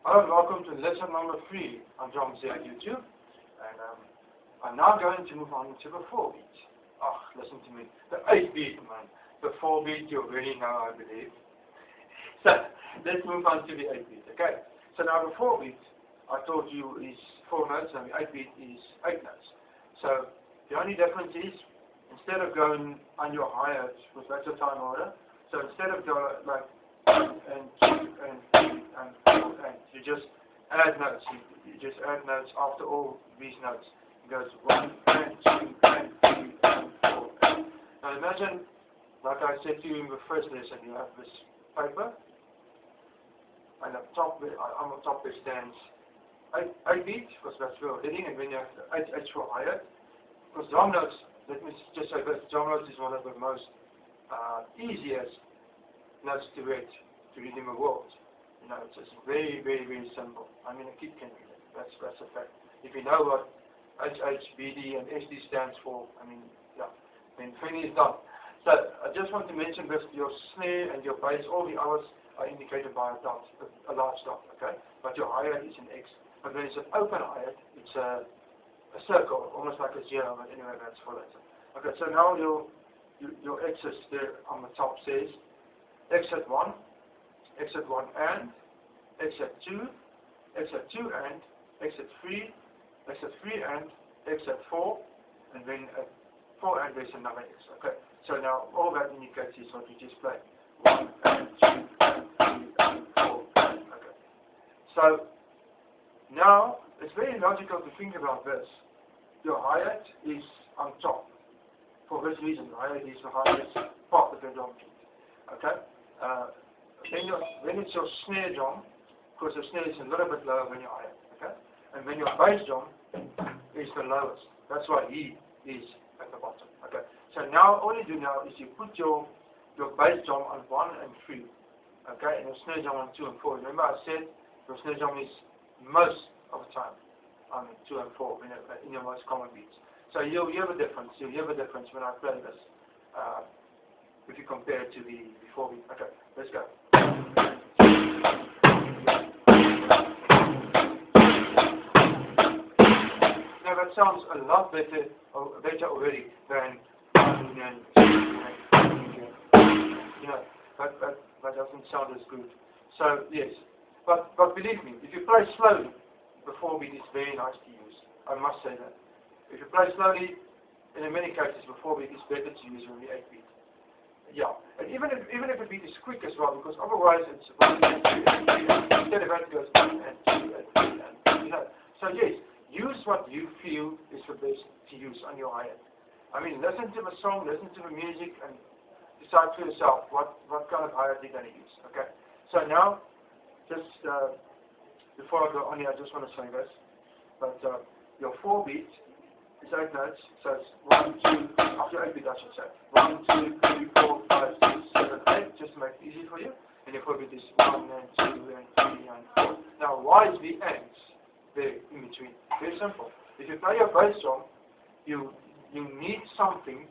Hello and welcome to lesson number 3 on drums here at YouTube. And I'm now going to move on to the 4 beat. Oh, listen to me. The 8 beat, man. The 4 beat you already know, I believe. So, let's move on to the 8 beat, okay? So now the 4 beat, I told you, is 4 notes and the 8 beat is 8 notes. So, the only difference is, instead of going on your hi-hat with that's your time order, so instead of going like and 2 and 3 and 4 and you just add notes. You just add notes after all these notes. It goes 1 and 2 and 3 and 4 and. Now imagine, like I said to you in the first lesson, you have this paper, and on top there stands 8 beat, because that's for hitting, and then you have 8 for hi-hat. Because drum notes, let me just say this, drum notes is one of the most easiest notes to read in the world. You know, it's just very, very, very simple. I mean, a kid can read it. That's a fact. If you know what HH, BD, and SD stands for, I mean, yeah, then thing is done. So I just want to mention this: your snare and your bass, all the others are indicated by a dot, a large dot, okay? But your hi-hat is an X. But when it's an open hi-hat, it's a circle, almost like a 0. But anyway, that's for that. Okay, so now your X's there on the top says exit 1 and, exit 2 and, exit 3 and, exit 4, and then at 4 and there's another X. Okay, so now all that indicates is what we just played. 1 and 2 and 3 and 4 and, okay. So now it's very logical to think about this. Your hi-hat is on top. For this reason, the hi-hat is the highest part of the drum kit. Okay? Then it's your snare drum, because the snare is a little bit lower than your hi-hat, okay? And then your bass drum is the lowest. That's why he is at the bottom, okay? So now, all you do now is you put your bass drum on 1 and 3, okay? And your snare drum on 2 and 4. Remember I said your snare drum is most of the time on 2 and 4 in your most common beats. So you'll hear the difference. You'll hear the difference when I play this. If you compare it to the 4 beat. Okay, let's go. Now that sounds a lot better already than you know, that doesn't sound as good. So yes, but believe me, if you play slowly, the 4 beat is very nice to use. I must say that. If you play slowly, in many cases the 4 beat is better to use than the 8 beat. Yeah, and even if the beat is quick as well, because otherwise it's 1 and 2 and 3 and instead of that it goes 1 and 2 and 3 and, you know. So yes, use what you feel is the best to use on your hi-hat. I mean, listen to the song, listen to the music, and decide for yourself what kind of hi-hat you're going to use. Okay. So now, just before I go on here, I just want to say this, but your 4 beat is 8 notes, so it's 1, 2, after 8 beat I should say. 1, 2, 3, 4, 5, 6, 7, 8, just to make it easy for you. And your 4 beat is 1 and 2 and 3 and 4. Now why is the ands there in between? Very simple. If you play your bass drum, you need something.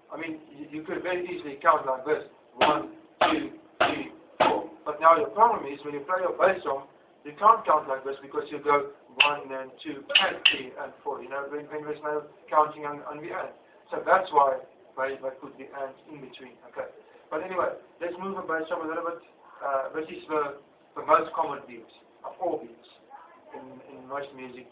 I mean, you could very easily count like this. 1, 2, 3, 4. But now your problem is when you play your bass drum, you can't count like this because you go 1 and 2 and 3 and 4. You know, when there's no counting on the and. So that's why they put the and in between. Okay. But anyway, let's move the bass drum a little bit. This is the most common beat of all beats in most music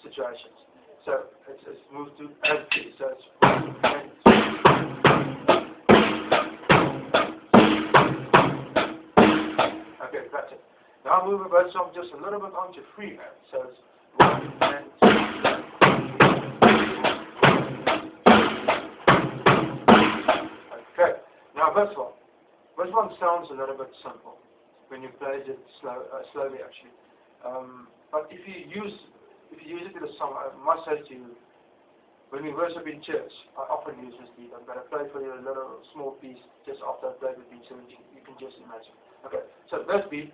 situations. So let's move to and 3. So it's 1 and 2. Okay, that's it. Now move the bass drum just a little bit onto 3 and. So it's 1 and 2. Okay. Now this one. This one sounds a little bit simple when you play it slowly actually. But if you use it in a song, I must say to you, when we worship in church, I often use this beat. I'm going to play for you a little small piece just after I play the beat so you can just imagine. Okay. So this beat.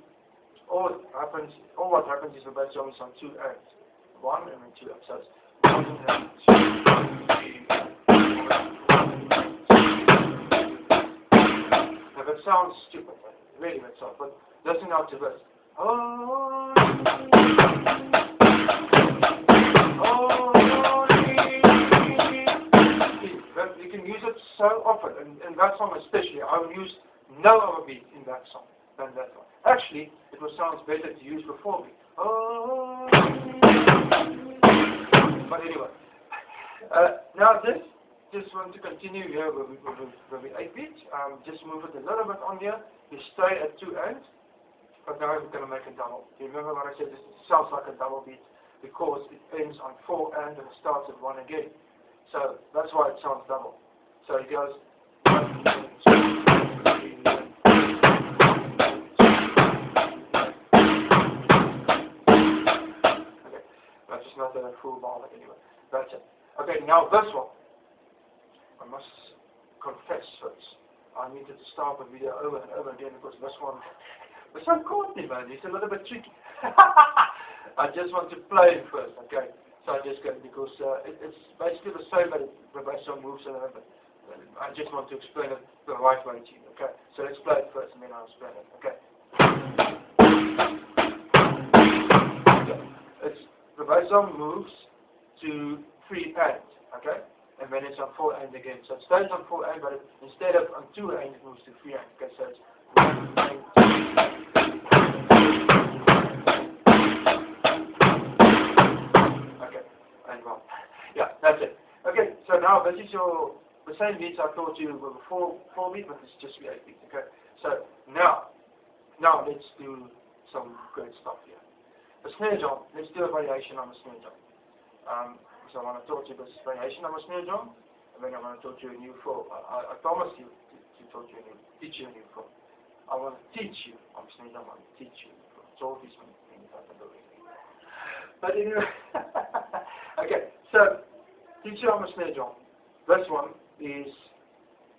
All what happens is the bass drum is on 2 ands. 1 and then 2 ands. So it's 1 and 2 and 3 and 4. Now that sounds stupid, really that sounds, but listen out to this. Oh, you can use it so often, and that song especially. I will use no other beat in that song than that one. Actually, it will sound better to use before beat. Oh, but anyway, now just want to continue here with the 8 beat. Just move it a little bit on here. You stay at 2 ends, but now we're going to make a double. You remember what I said? This sounds like a double beat because it ends on 4 ends and it starts at 1 again. So that's why it sounds double. So it goes 1, 2, 3, 4. Okay, that's just not a full bar, but anyway, that's it. Okay, now this one. I must confess that I needed to start the video over and over again because this one caught me, man. It's a little bit tricky. I just want to play it first, okay? So I just go because it's basically the same, but the bass drum moves a little bit. I just want to explain it the right way to you, okay? So let's play it first and then I'll explain it, okay? It's the bass drum moves to 3 ends, okay? And then it's on 4 ends again. So it stays on 4 ends, but instead of on 2 ends, it moves to 3 ends. Okay, so it's 1 ends. Okay, and 1. Yeah, that's it. Okay, so now this is the same beats I taught you with the 4 beat, but it's just the 8 beat. Okay, so now let's do some great stuff here. The snare drum. Let's do a variation on the snare drum. So I want to talk to you this variation on the snare drum, and then I want to talk to you a new form. I promised you to teach you a new form. I want to teach you on the snare drum. I want to teach you. It's all these things I can do. But anyway, okay. So teach you on the snare drum. This one is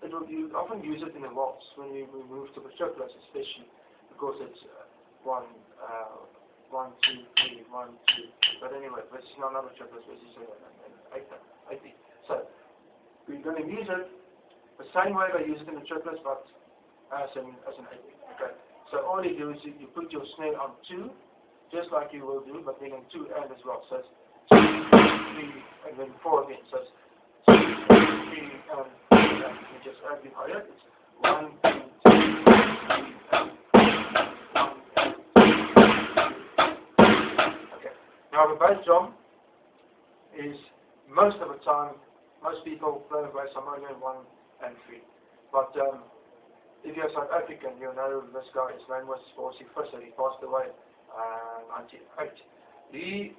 you often use it in a waltz when you move to the triplets, especially because it's 1, 2, 3, 1, 2. But anyway, this is not another triplets. This is an 8 beat. So we're going to use it the same way they use it in the triplets, but as an 8 beat. Okay. So all you do is you put your snare on 2, just like you will do, but then on 2 and as well. So it's 2, 3, and then 4 again. So it's 2, 3, and 4. You just add the higher. It's 1, 2, 3, and 1. Now the bass drum is most of the time, most people play the bass drum only in 1 and 3. But if you're South African, you'll know this guy. His name was Bossy Visser. He passed away 98. He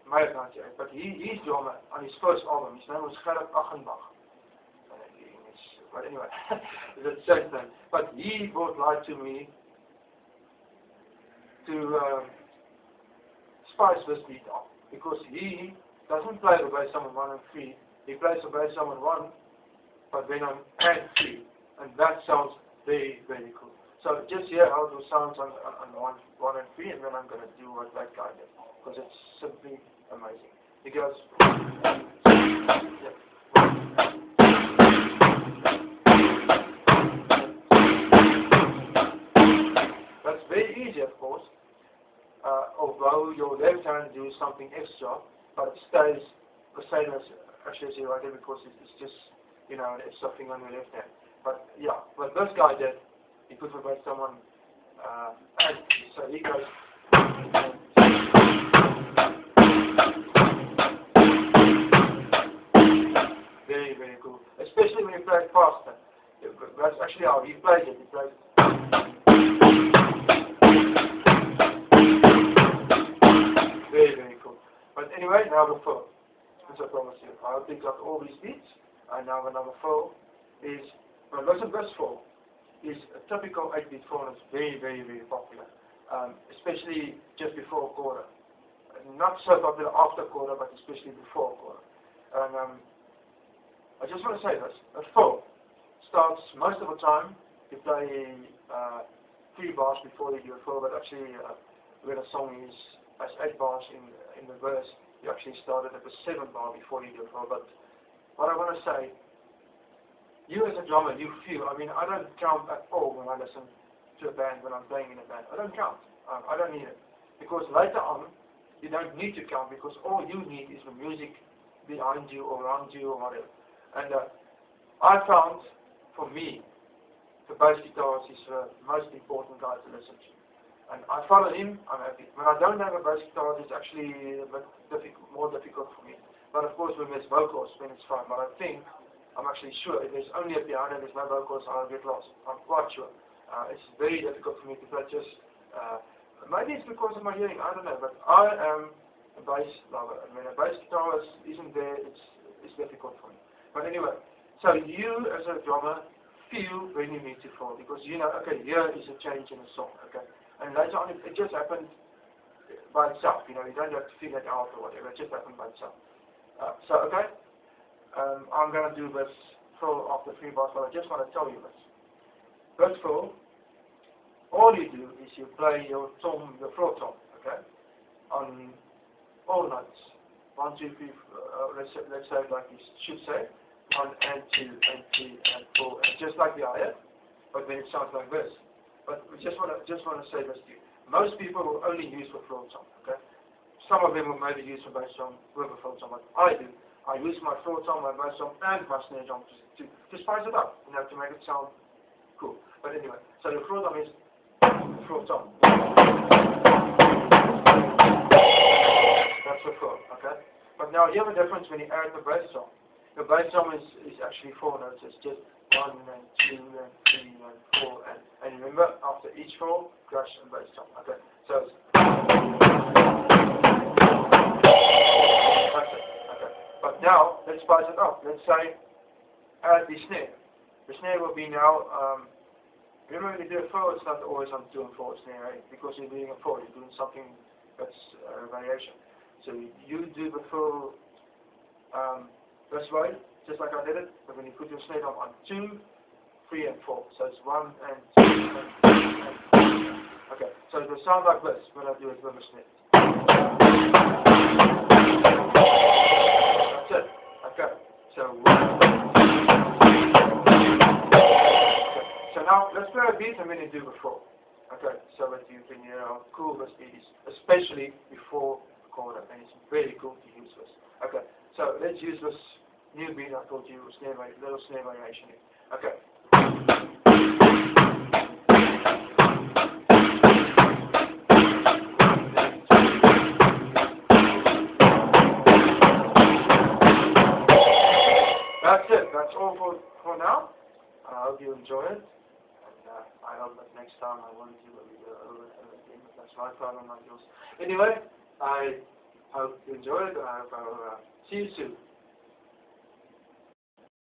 made 98, but his drummer on his first album, his name was Gerrit Achenbach. But anyway, it's the same thing. But he brought light to me to spice this beat up, because he doesn't play the bass drum on 1 and 3. He plays the bass drum on 1, but then on and 3, and that sounds very, very cool. So just hear how it sounds on 1 and 3, and then I'm going to do what that guy did, because it's simply amazing. He goes, that's very easy, of course. Although your left hand do something extra, but it stays the same as actually as your right hand, because it's just, it's something on your left hand. But yeah, what this guy did, he put the bass drum on, and so he goes. Very, very cool. Especially when you play it faster. That's actually how he plays it. He plays. Very, very cool. But anyway, now the 4. As I promised you. I picked up all these beats, and now the number 4 is, well, listen, this 4 is a typical 8-beat 4, and it's very, very, very popular. Especially just before a quarter. Not so popular after a quarter, but especially before a quarter. And I just want to say this. A 4 starts most of the time, you play 3 bars before you do a 4, but actually when a song has 8 bars in the verse, you actually started at the 7th bar before you do a 4. But what I want to say, you as a drummer, you feel, I mean, I don't count at all when I listen to a band, when I'm playing in a band. I don't count. I don't need it. Because later on, you don't need to count because all you need is the music behind you or around you or whatever. And I found, for me, the bass guitarist is the most important guy to listen to. And I follow him, I'm happy. When I don't have a bass guitarist, it's actually a bit more difficult for me. But of course, when there's vocals, then it's fine. But I think, I'm actually sure, if there's only a piano and there's no vocals, I'll get lost. I'm quite sure. It's very difficult for me to play just, maybe it's because of my hearing, I don't know. But I am a bass lover. And when a bass guitarist isn't there, it's difficult for me. But anyway, so you as a drummer, feel when you need to fall because you know, okay, here is a change in the song, okay, and later on it just happened by itself, you know, you don't have to feel it out or whatever, it just happened by itself. So, okay, I'm going to do this fill after 3 bars, but I just want to tell you this. This fill, all you do is you play your tom, your floor tom, okay, on all notes. 1, 2, 3, let's say like you should say. 1 and 2 and 3 and 4, and just like the ayah, but then it sounds like this. But we just want to say this to you. Most people will only use for floor tom, okay? Some of them will maybe use for bass tom with a floor tom, but I do. I use my floor tom, my bass tom, and my snare drum to spice it up, you know, to make it sound cool. But anyway, so the floor tom is floor tom. That's the floor, okay? But now you have a difference when you add the bass tom. The bass drum is actually 4 notes. It's just 1 and 2 and 3 and 4 and remember after each 4, crash and bass drum. Okay, so it's that's it. Okay, but now let's spice it up. Let's say add the snare. The snare will be now. Remember when you do a 4, it's not always on 2 and 4 snare, right? Because you're doing a 4, you're doing something that's a variation. So you do the full. This way, just like I did it, but when you put your snare drum on 2, 3 and 4. So it's 1 and 2 and 3 and 4. Okay, so it will sound like this when I do it with a snare. That's it. Okay, so so now let's play a beat and then you do the 4. Okay, so that you can hear how cool this beat is, especially before the chorus, and it's very cool to use this. Okay, so let's use this new beat I told you, little snare variation. Okay. That's it. That's all for now. I hope you enjoy it. And I hope that next time I won't do a little bit again. That's my problem, not yours. Anyway, I hope you enjoy it. I hope I'll see you soon.